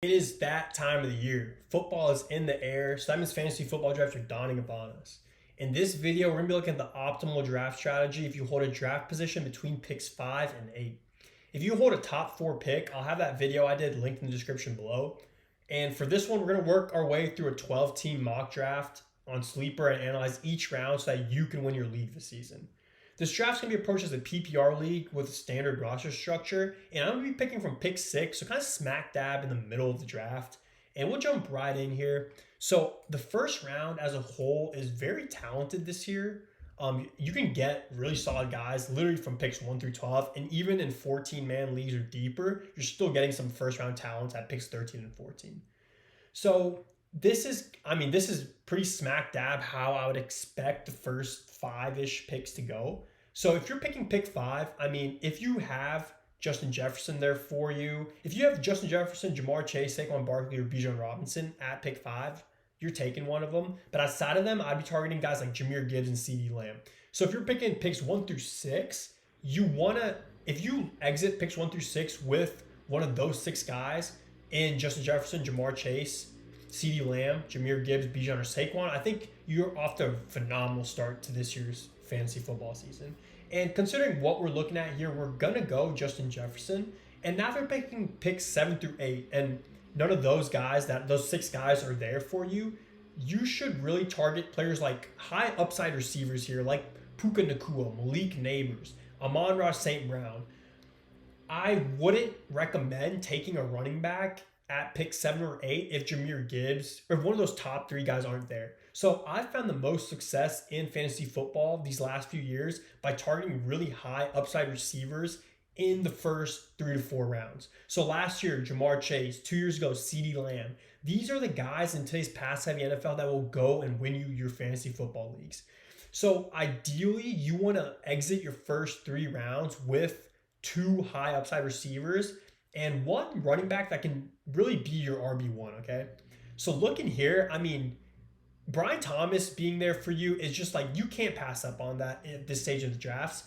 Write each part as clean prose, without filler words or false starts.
It is that time of the year. Football is in the air, so that means fantasy football drafts are dawning upon us. In this video, we're going to be looking at the optimal draft strategy if you hold a draft position between picks 5 and 8. If you hold a top 4 pick, I'll have that video I did linked in the description below. And for this one, we're going to work our way through a 12-team mock draft on Sleeper and analyze each round so that you can win your league this season. This draft's going to be approached as a PPR league with a standard roster structure, and I'm going to be picking from pick 6, so kind of smack dab in the middle of the draft. And we'll jump right in here. So the first round as a whole is very talented this year. You can get really solid guys literally from picks 1 through 12, and even in 14-man leagues or deeper, you're still getting some first-round talents at picks 13 and 14. So this is pretty smack dab how I would expect the first 5-ish picks to go. So if you're picking pick 5, if you have Justin Jefferson there for you, if you have Justin Jefferson, Jamar Chase, Saquon Barkley, or Bijan Robinson at pick 5, you're taking one of them. But outside of them, I'd be targeting guys like Jahmyr Gibbs and CeeDee Lamb. So if you're picking picks 1 through 6, if you exit picks 1 through 6 with one of those 6 guys in Justin Jefferson, Jamar Chase, CeeDee Lamb, Jahmyr Gibbs, Bijan, or Saquon, I think you're off to a phenomenal start to this year's fantasy football season. And considering what we're looking at here, we're going to go Justin Jefferson. And now they're picking picks 7 through 8. And none of those 6 guys are there for you. You should really target players like high upside receivers here, like Puka Nacua, Malik Neighbors, Amon-Ra St. Brown. I wouldn't recommend taking a running back at pick 7 or 8 if Jahmyr Gibbs or if one of those top 3 guys aren't there. So I've found the most success in fantasy football these last few years by targeting really high upside receivers in the first 3 to 4 rounds. So last year, Jamar Chase, 2 years ago, CeeDee Lamb. These are the guys in today's pass-heavy NFL that will go and win you your fantasy football leagues. So ideally, you want to exit your first 3 rounds with 2 high upside receivers and one running back that can really be your RB1, okay? So looking here, Brian Thomas being there for you is just like, you can't pass up on that at this stage of the drafts.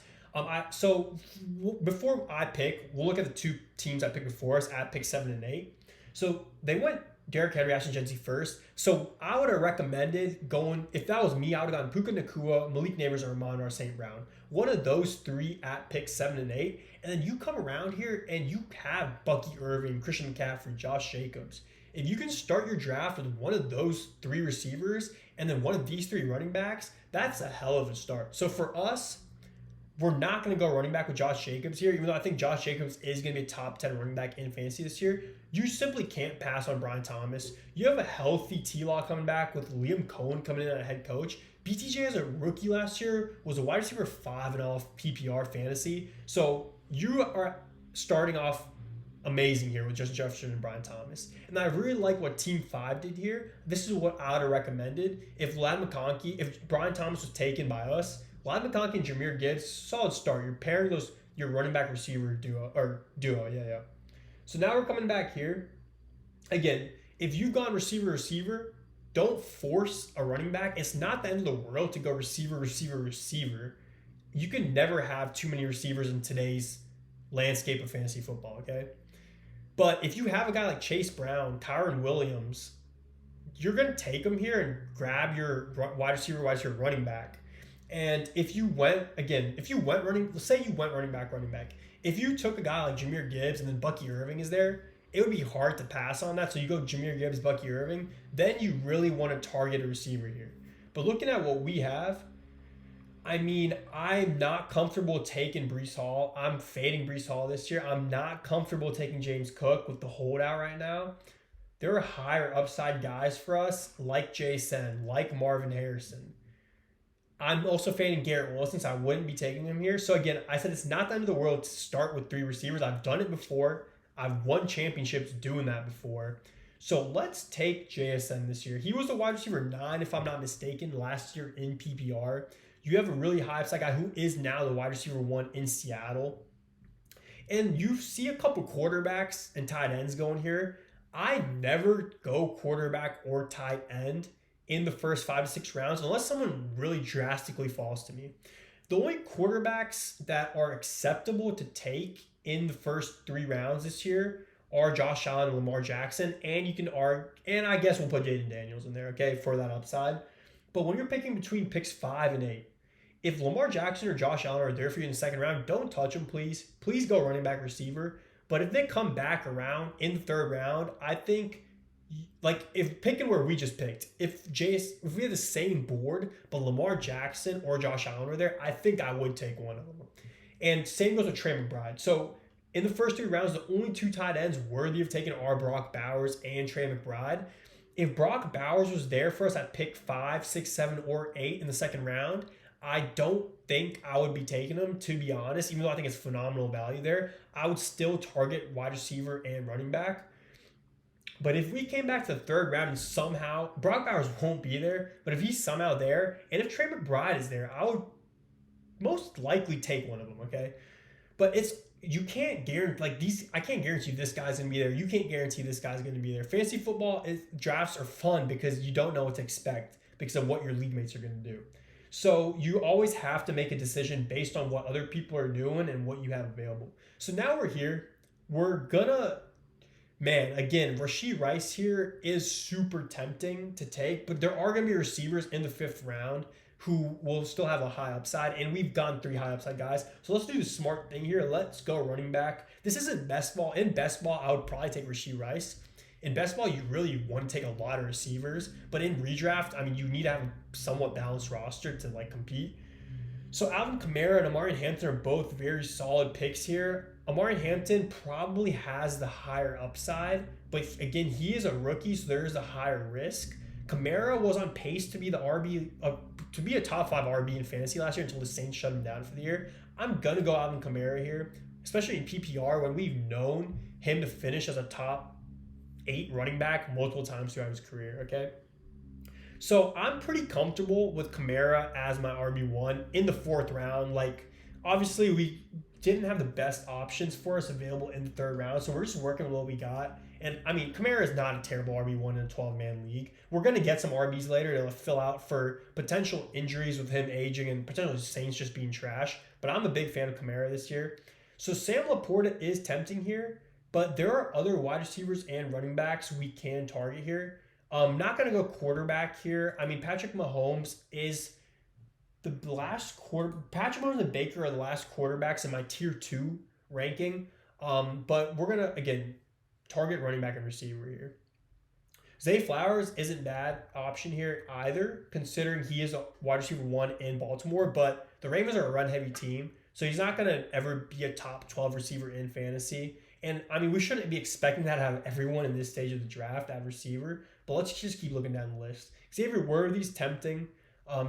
Before I pick, we'll look at the 2 teams I picked before us at pick 7 and 8. So they went Derrick Henry, Ashton Jeanty first. So I would have recommended going, if that was me, I would have gone Puka Nacua, Malik Neighbors, or Amon-Ra St. Brown. One of those 3 at pick 7 and 8. And then you come around here and you have Bucky Irving, Christian McCaffrey, Josh Jacobs. If you can start your draft with one of those 3 receivers and then one of these 3 running backs, that's a hell of a start. So for us, we're not going to go running back with Josh Jacobs here, even though I think Josh Jacobs is going to be a top 10 running back in fantasy this year. You simply can't pass on Brian Thomas. You have a healthy T-Law coming back with Liam Cohen coming in as a head coach. BTJ as a rookie last year was a wide receiver 5 and off PPR fantasy. So you are starting off amazing here with Justin Jefferson and Brian Thomas. And I really like what Team 5 did here. This is what I would have recommended. If Brian Thomas was taken by us, Ladd McConkey and Jahmyr Gibbs, solid start. You're pairing your running back receiver duo. Yeah. So now we're coming back here. Again, if you've gone receiver, don't force a running back. It's not the end of the world to go receiver. You can never have too many receivers in today's landscape of fantasy football, okay? But if you have a guy like Chase Brown, Kyron Williams, you're going to take them here and grab your wide receiver running back. And if you went running back. If you took a guy like Jahmyr Gibbs and then Bucky Irving is there, it would be hard to pass on that. So you go Jahmyr Gibbs, Bucky Irving, then you really want to target a receiver here. But looking at what we have, I'm not comfortable taking Breece Hall. I'm fading Breece Hall this year. I'm not comfortable taking James Cook with the holdout right now. There are higher upside guys for us, like Jason, like Marvin Harrison. I'm also fading Garrett Wilson, so I wouldn't be taking him here. So again, I said it's not the end of the world to start with 3 receivers. I've done it before. I've won championships doing that before. So let's take JSN this year. He was the wide receiver 9, if I'm not mistaken, last year in PPR. You have a really high upside guy who is now the wide receiver 1 in Seattle. And you see a couple quarterbacks and tight ends going here. I never go quarterback or tight end in the first 5 to 6 rounds unless someone really drastically falls to me. The only quarterbacks that are acceptable to take in the first 3 rounds this year are Josh Allen and Lamar Jackson, and you can and I guess we'll put Jaden Daniels in there, okay, for that upside. But when you're picking between picks 5 and 8, if Lamar Jackson or Josh Allen are there for you in the second round, don't touch them, please. Please go running back receiver. But if they come back around in the third round, I think, like, if picking where we just picked, if we had the same board, but Lamar Jackson or Josh Allen were there, I think I would take one of them. And same goes with Trey McBride. So in the first 3 rounds, the only 2 tight ends worthy of taking are Brock Bowers and Trey McBride. If Brock Bowers was there for us at pick 5, 6, 7, or 8 in the second round, I don't think I would be taking him, to be honest. Even though I think it's phenomenal value there, I would still target wide receiver and running back. But if we came back to the third round and somehow, Brock Bowers won't be there, but if he's somehow there, and if Trey McBride is there, I would most likely take one of them, okay? But you can't guarantee, like, these, I can't guarantee this guy's going to be there. You can't guarantee this guy's going to be there. Fantasy football drafts are fun because you don't know what to expect because of what your league mates are going to do. So you always have to make a decision based on what other people are doing and what you have available. So now we're here. We're gonna, man, again, Rashee Rice here is super tempting to take, but there are going to be receivers in the 5th round who will still have a high upside, and we've gone 3 high upside guys. So let's do the smart thing here. Let's go running back. This isn't best ball. In best ball, I would probably take Rashee Rice. In best ball, you really want to take a lot of receivers, but in redraft, I mean, you need to have a somewhat balanced roster to, like, compete. So Alvin Kamara and Amari Hampton are both very solid picks here. Amari Hampton probably has the higher upside, but again, he is a rookie, so there is a higher risk. Kamara was on pace to be the RB, to be a top 5 RB in fantasy last year until the Saints shut him down for the year. I'm gonna go Alvin Kamara here, especially in PPR when we've known him to finish as a top 8 running back multiple times throughout his career, okay? So I'm pretty comfortable with Kamara as my RB1 in the 4th round. Like, obviously, we didn't have the best options for us available in the 3rd round, so we're just working with what we got. And, I mean, Kamara is not a terrible RB1 in a 12-man league. We're going to get some RBs later to fill out for potential injuries with him aging and potentially Saints just being trash. But I'm a big fan of Kamara this year. So Sam Laporta is tempting here, but there are other wide receivers and running backs we can target here. Not going to go quarterback here. I mean, Patrick Mahomes is the last quarter. Patrick Mahomes and Baker are the last quarterbacks in my tier 2 ranking. But we're going to, again, target running back and receiver here. Zay Flowers isn't a bad option here either, considering he is a wide receiver 1 in Baltimore, but the Ravens are a run-heavy team, so he's not going to ever be a top 12 receiver in fantasy. And, I mean, we shouldn't be expecting that to have everyone in this stage of the draft at receiver, but let's just keep looking down the list. Xavier Worthy's tempting.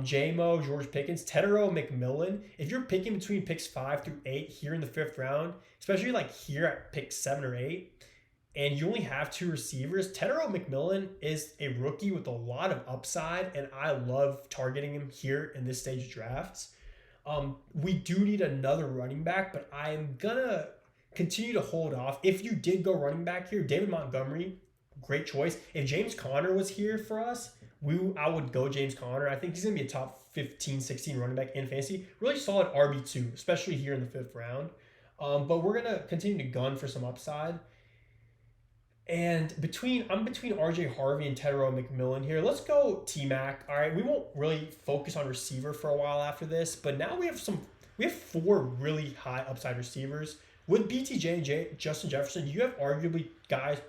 J-Mo, George Pickens, Tedero, McMillan. If you're picking between picks 5 through 8 here in the 5th round, especially like here at pick 7 or 8, and you only have 2 receivers, Tedero McMillan is a rookie with a lot of upside, and I love targeting him here in this stage of drafts. We do need another running back, but I'm going to continue to hold off. If you did go running back here, David Montgomery, great choice. If James Conner was here for us, I would go James Conner. I think he's going to be a top 15, 16 running back in fantasy. Really solid RB2, especially here in the 5th round. But we're going to continue to gun for some upside. And I'm between RJ Harvey and Tedero McMillan here. Let's go T-Mac. All right, we won't really focus on receiver for a while after this, but now we have 4 really high upside receivers. With BTJ and Justin Jefferson, you have arguably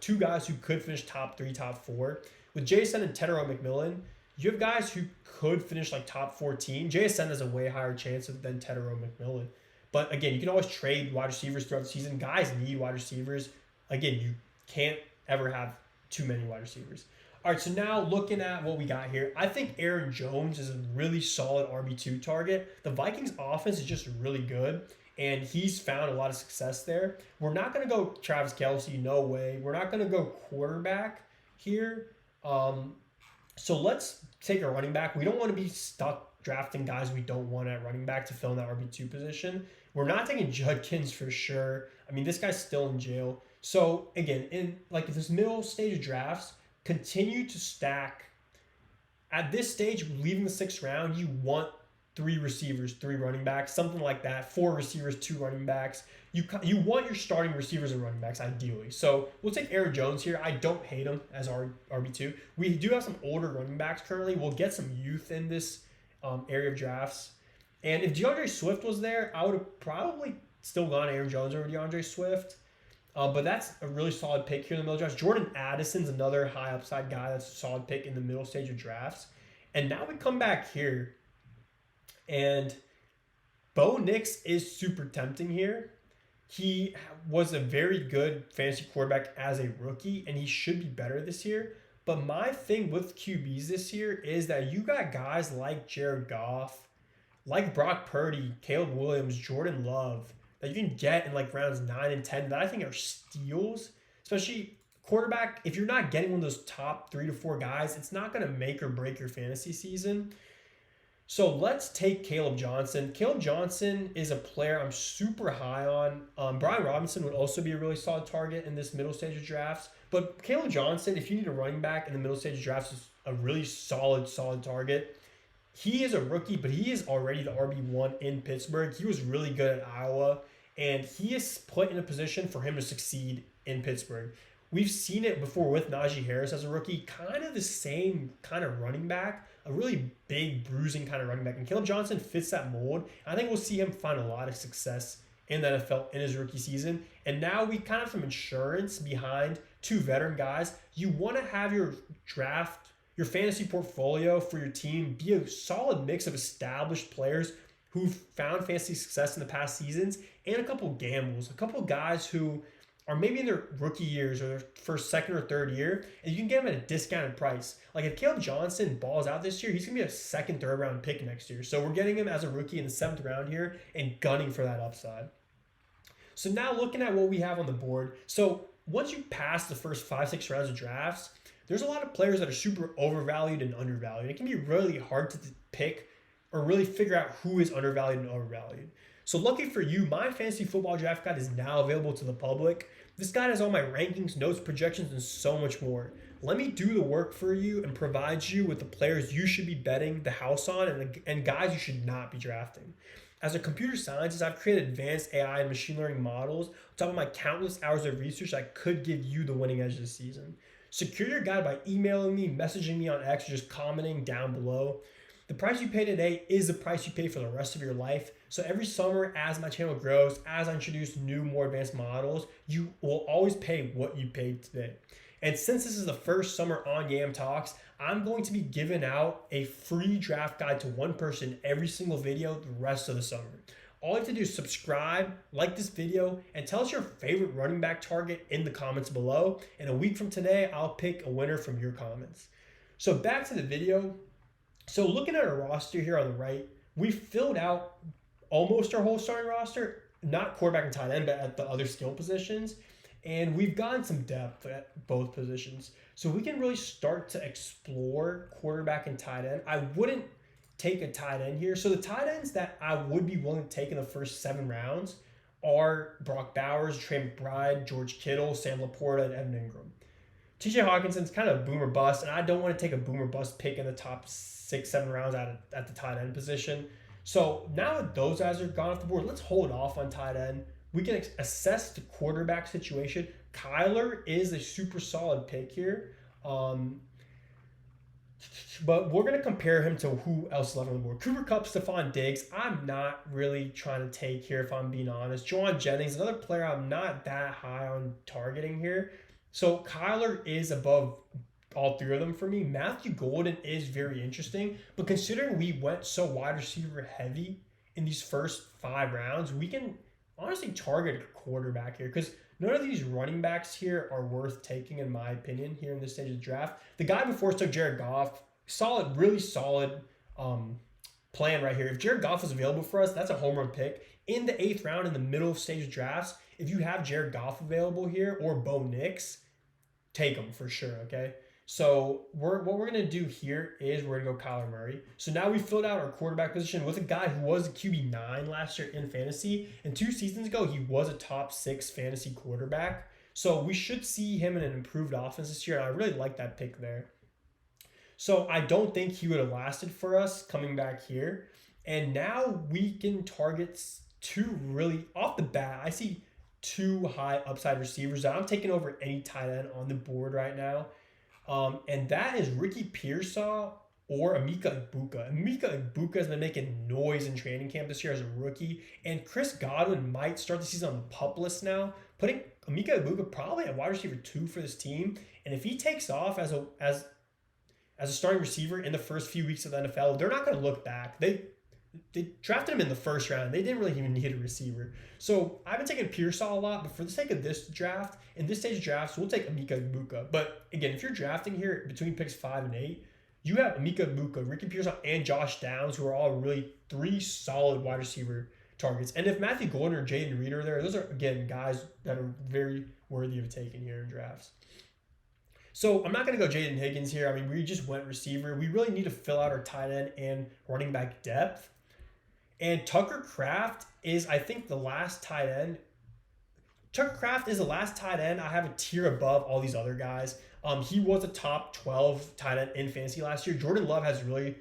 2 guys who could finish top 3, top 4. With JSN and Tedero McMillan, you have guys who could finish like top 14. JSN has a way higher chance than Tedero McMillan. But again, you can always trade wide receivers throughout the season. Guys need wide receivers. Again, you can't ever have too many wide receivers. All right, so now looking at what we got here, I think Aaron Jones is a really solid RB2 target. The Vikings offense is just really good, and he's found a lot of success there. We're not going to go Travis Kelce, no way. We're not going to go quarterback here. So let's take a running back. We don't want to be stuck drafting guys we don't want at running back to fill in that RB2 position. We're not taking Judkins for sure. I mean, this guy's still in jail. So again, in like this middle stage of drafts, continue to stack. At this stage, leaving the 6th round, you want 3 receivers, 3 running backs, something like that. 4 receivers, 2 running backs. You want your starting receivers and running backs ideally. So we'll take Aaron Jones here. I don't hate him as our RB2. We do have some older running backs currently. We'll get some youth in this area of drafts. And if DeAndre Swift was there, I would have probably still gone Aaron Jones over DeAndre Swift. But that's a really solid pick here in the middle of drafts. Jordan Addison's another high upside guy that's a solid pick in the middle stage of drafts. And now we come back here, and Bo Nix is super tempting here. He was a very good fantasy quarterback as a rookie, and he should be better this year. But my thing with QBs this year is that you got guys like Jared Goff, like Brock Purdy, Caleb Williams, Jordan Love, that you can get in like rounds 9 and 10 that I think are steals, especially quarterback. If you're not getting one of those top 3 to 4 guys, it's not going to make or break your fantasy season. So let's take Caleb Johnson. Caleb Johnson is a player I'm super high on. Brian Robinson would also be a really solid target in this middle stage of drafts. But Caleb Johnson, if you need a running back in the middle stage of drafts, is a really solid target. He is a rookie, but he is already the RB1 in Pittsburgh. He was really good at Iowa, and he is put in a position for him to succeed in Pittsburgh. We've seen it before with Najee Harris as a rookie, kind of the same kind of running back, a really big, bruising kind of running back. And Caleb Johnson fits that mold. I think we'll see him find a lot of success in the NFL in his rookie season. And now we kind of have some insurance behind 2 veteran guys. You want to have your draft, your fantasy portfolio for your team be a solid mix of established players who've found fantasy success in the past seasons and a couple gambles, a couple guys who are maybe in their rookie years or their first, second, or third year, and you can get them at a discounted price. Like if Caleb Johnson balls out this year, he's going to be a second, third round pick next year. So we're getting him as a rookie in the 7th round here and gunning for that upside. So now looking at what we have on the board. So once you pass the first 5-6 rounds of drafts, there's a lot of players that are super overvalued and undervalued. It can be really hard to pick or really figure out who is undervalued and overvalued. So lucky for you, my fantasy football draft guide is now available to the public. This guide has all my rankings, notes, projections, and so much more. Let me do the work for you and provide you with the players you should be betting the house on and guys you should not be drafting. As a computer scientist, I've created advanced AI and machine learning models on top of my countless hours of research that could give you the winning edge this season. Secure your guide by emailing me, messaging me on X, or just commenting down below. The price you pay today is the price you pay for the rest of your life. So every summer, as my channel grows, as I introduce new, more advanced models, you will always pay what you paid today. And since this is the first summer on Yam Talks, I'm going to be giving out a free draft guide to one person every single video the rest of the summer. All you have to do is subscribe, like this video, and tell us your favorite running back target in the comments below. And a week from today, I'll pick a winner from your comments. So back to the video. So looking at our roster here on the right, we filled out almost our whole starting roster, not quarterback and tight end, but at the other skill positions. And we've gotten some depth at both positions. So we can really start to explore quarterback and tight end. I wouldn't take a tight end here. So the tight ends that I would be willing to take in the first 7 rounds are Brock Bowers, Trey McBride, George Kittle, Sam Laporta, and Evan Ingram. TJ Hawkinson's kind of boomer bust, and I don't want to take a boomer bust pick in the top 6-7 rounds at the tight end position. So now that those guys are gone off the board, let's hold off on tight end. We can assess the quarterback situation. Kyler is a super solid pick here. But we're going to compare him to who else left on the board. Cooper Kupp, Stephon Diggs, I'm not really trying to take here if I'm being honest. Juwan Jennings, another player I'm not that high on targeting here. So Kyler is above all 3 of them for me. Matthew Golden is very interesting. But considering we went so wide receiver heavy in these first 5 rounds, we can honestly target a quarterback here because none of these running backs here are worth taking, in my opinion, here in this stage of the draft. The guy before us took Jared Goff. Solid, really solid plan right here. If Jared Goff is available for us, that's a home run pick. In the 8th round, in the middle of stage of drafts, if you have Jared Goff available here or Bo Nix, take them for sure, okay? So what we're going to do here is we're going to go Kyler Murray. So now we filled out our quarterback position with a guy who was a QB9 last year in fantasy. And 2 seasons ago, he was a top 6 fantasy quarterback. So we should see him in an improved offense this year. And I really like that pick there. So I don't think he would have lasted for us coming back here. And now we can target two really off the bat. I see two high upside receivers that I'm taking over any tight end on the board right now. And that is Ricky Pearsall or Emeka Egbuka. Emeka Egbuka has been making noise in training camp this year as a rookie, and Chris Godwin might start the season on the PUP list now, putting Emeka Egbuka probably at wide receiver 2 for this team. And if he takes off as a starting receiver in the first few weeks of the NFL, they're not going to look back. They drafted him in the first round. They didn't really even need a receiver. So I've been taking Pearsall a lot, but for the sake of this draft, in this stage of drafts, we'll take Emeka Egbuka. But again, if you're drafting here between picks 5 and 8, you have Emeka Egbuka, Ricky Pearsall, and Josh Downs, who are all really 3 solid wide receiver targets. And if Matthew Golden or Jaden Reed are there, those are, again, guys that are very worthy of taking here in drafts. So I'm not going to go Jaden Higgins here. I mean, we just went receiver. We really need to fill out our tight end and running back depth. And Tucker Kraft is, I think, the last tight end. Tucker Kraft is the last tight end. I have a tier above all these other guys. He was a top 12 tight end in fantasy last year. Jordan Love has really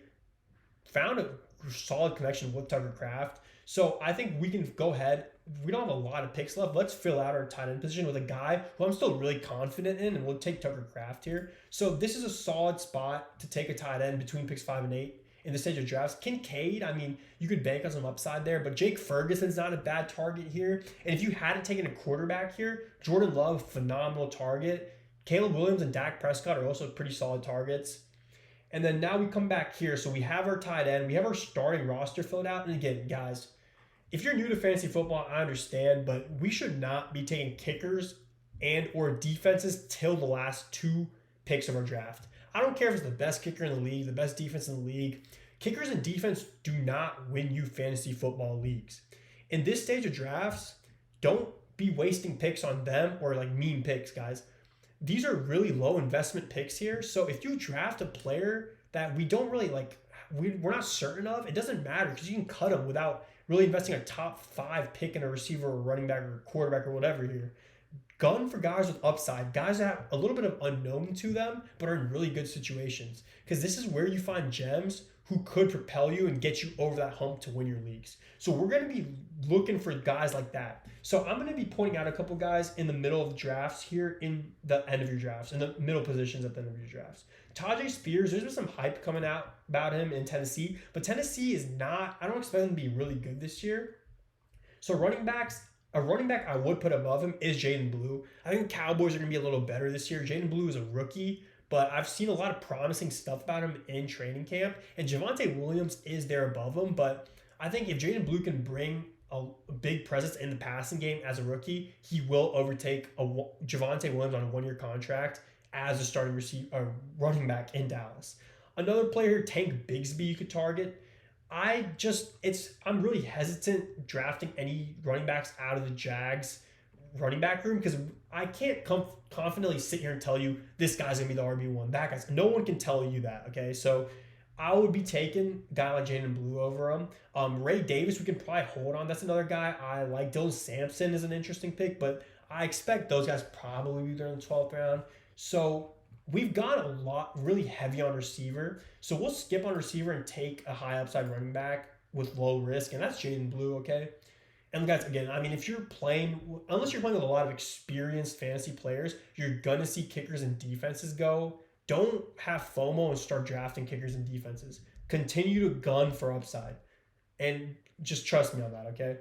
found a solid connection with Tucker Kraft. So I think we can go ahead. We don't have a lot of picks left. Let's fill out our tight end position with a guy who I'm still really confident in, and we'll take Tucker Kraft here. So this is a solid spot to take a tight end between picks 5 and 8 in the stage of drafts. Kincaid, I mean, you could bank on some upside there, but Jake Ferguson's not a bad target here. And if you hadn't taken a quarterback here, Jordan Love, phenomenal target. Caleb Williams and Dak Prescott are also pretty solid targets. And then now we come back here. So we have our tight end. We have our starting roster filled out. And again, guys, if you're new to fantasy football, I understand, but we should not be taking kickers and or defenses till the last 2 picks of our draft. I don't care if it's the best kicker in the league, the best defense in the league. Kickers and defense do not win you fantasy football leagues. In this stage of drafts, don't be wasting picks on them or like mean picks, guys. These are really low investment picks here. So if you draft a player that we don't really like, we're not certain of, it doesn't matter because you can cut them without really investing a top 5 pick in a receiver or running back or quarterback or whatever here. Gun for guys with upside, guys that have a little bit of unknown to them, but are in really good situations. Because this is where you find gems who could propel you and get you over that hump to win your leagues. So we're going to be looking for guys like that. So I'm going to be pointing out a couple guys in the middle of the drafts here in the end of your drafts, in the middle positions at the end of your drafts. Tajay Spears, there's been some hype coming out about him in Tennessee, but Tennessee is not, I don't expect him to be really good this year. So running back I would put above him is Jaden Blue. I think the Cowboys are going to be a little better this year. Jaden Blue is a rookie, but I've seen a lot of promising stuff about him in training camp. And Javonte Williams is there above him, but I think if Jaden Blue can bring a big presence in the passing game as a rookie, he will overtake Javonte Williams on a 1-year contract as a starting running back in Dallas. Another player, Tank Bigsby, you could target. I'm really hesitant drafting any running backs out of the Jags running back room because I can't confidently sit here and tell you this guy's gonna be the RB1. That guy's, no one can tell you that. Okay, so I would be taking a guy like Jaden Blue over him. Ray Davis, we can probably hold on. That's another guy I like. Dylan Sampson is an interesting pick, but I expect those guys probably be there in the 12th round. So we've gone a lot really heavy on receiver. So we'll skip on receiver and take a high upside running back with low risk, and that's Jaden Blue, okay? And guys, again, I mean, if you're playing, unless you're playing with a lot of experienced fantasy players, you're going to see kickers and defenses go. Don't have FOMO and start drafting kickers and defenses. Continue to gun for upside. And just trust me on that, okay?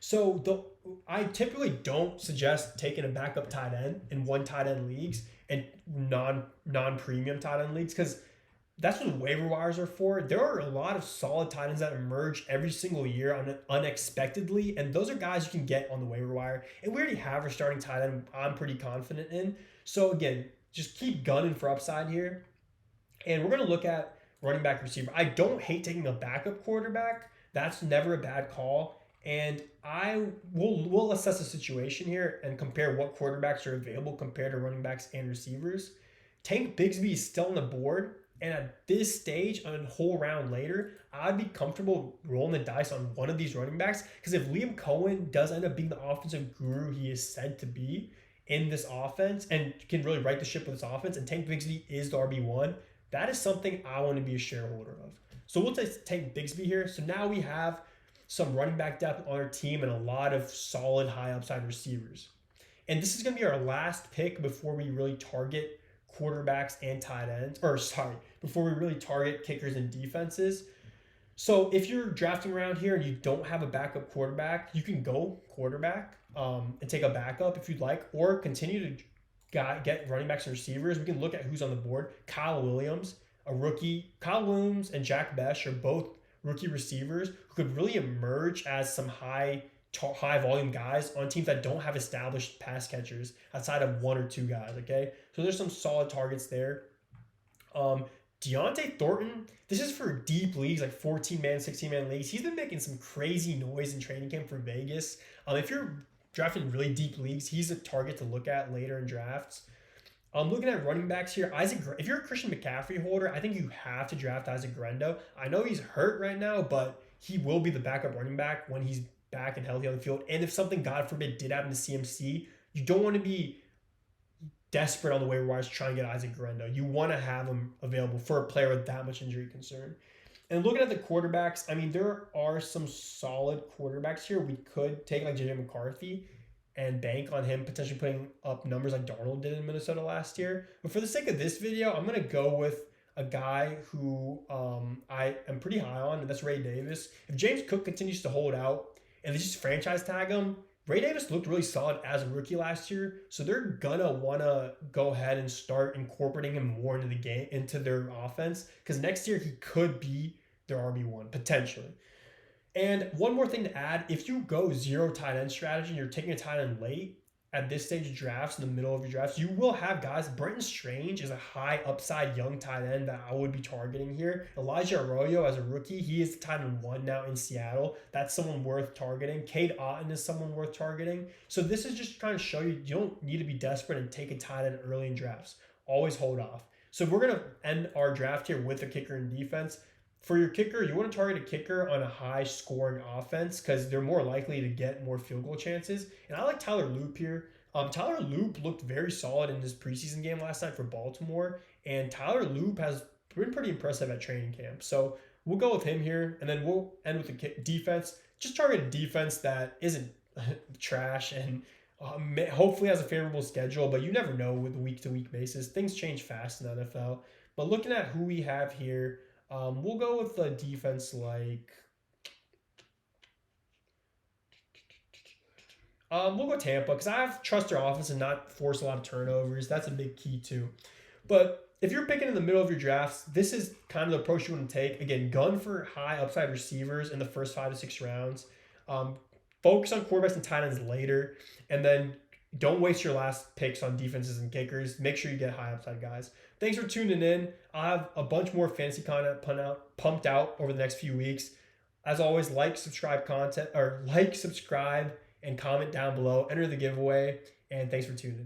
So I typically don't suggest taking a backup tight end in one tight end leagues and non-premium tight end leagues because that's what waiver wires are for. There are a lot of solid tight ends that emerge every single year unexpectedly, and those are guys you can get on the waiver wire. And we already have our starting tight end I'm pretty confident in. So again, just keep gunning for upside here. And we're going to look at running back receiver. I don't hate taking a backup quarterback. That's never a bad call. And we'll assess the situation here and compare what quarterbacks are available compared to running backs and receivers. Tank Bigsby is still on the board. And at this stage, a whole round later, I'd be comfortable rolling the dice on one of these running backs. Because if Liam Cohen does end up being the offensive guru he is said to be in this offense and can really right the ship with this offense, and Tank Bigsby is the RB1, that is something I want to be a shareholder of. So we'll take Bigsby here. So now we have some running back depth on our team and a lot of solid high upside receivers. And this is going to be our last pick before we really target quarterbacks and tight ends. Before we really target kickers and defenses. So if you're drafting around here and you don't have a backup quarterback, you can go quarterback and take a backup if you'd like, or continue to get running backs and receivers. We can look at who's on the board. Kyle Williams, a rookie. Kyle Williams and Jack Bech are both rookie receivers who could really emerge as some high volume guys on teams that don't have established pass catchers outside of one or two guys. Okay, so there's some solid targets there. Deontay Thornton, this is for deep leagues like 14-man, 16-man leagues. He's been making some crazy noise in training camp for Vegas. If you're drafting really deep leagues, he's a target to look at later in drafts. Looking at running backs here, if you're a Christian McCaffrey holder, I think you have to draft Isaac Grendo. I know he's hurt right now, but he will be the backup running back when he's back and healthy on the field. And if something, God forbid, did happen to CMC, you don't want to be desperate on the waiver wires to try and get Isaac Grendo. You want to have him available for a player with that much injury concern. And looking at the quarterbacks, I mean, there are some solid quarterbacks here. We could take like JJ McCarthy and bank on him potentially putting up numbers like Darnold did in Minnesota last year. But for the sake of this video, I'm going to go with a guy who I am pretty high on, and that's Ray Davis. If James Cook continues to hold out and they just franchise tag him, Ray Davis looked really solid as a rookie last year, so they're gonna wanna go ahead and start incorporating him more into the game, into their offense, because next year he could be their RB1 potentially. And one more thing to add: if you go zero tight end strategy and you're taking a tight end late at this stage of drafts, in the middle of your drafts, you will have guys. Brenton Strange is a high upside young tight end that I would be targeting here. Elijah Arroyo as a rookie, he is the tight end 1 now in Seattle. That's someone worth targeting. Cade Otton is someone worth targeting. So this is just trying to show you don't need to be desperate and take a tight end early in drafts. Always hold off. So we're going to end our draft here with a kicker and defense. For your kicker, you want to target a kicker on a high scoring offense because they're more likely to get more field goal chances. And I like Tyler Loop here. Tyler Loop looked very solid in this preseason game last night for Baltimore. And Tyler Loop has been pretty impressive at training camp. So we'll go with him here. And then we'll end with the defense. Just target a defense that isn't trash and hopefully has a favorable schedule. But you never know with a week-to-week basis. Things change fast in the NFL. But looking at who we have here, we'll go with the defense like... we'll go Tampa because I trust their offense and not force a lot of turnovers. That's a big key too. But if you're picking in the middle of your drafts, this is kind of the approach you want to take. Again, gun for high upside receivers in the first 5 to 6 rounds. Focus on quarterbacks and tight ends later. And then don't waste your last picks on defenses and kickers. Make sure you get high upside guys. Thanks for tuning in. I'll have a bunch more fantasy content pumped out over the next few weeks. As always, subscribe, and comment down below. Enter the giveaway. And thanks for tuning in.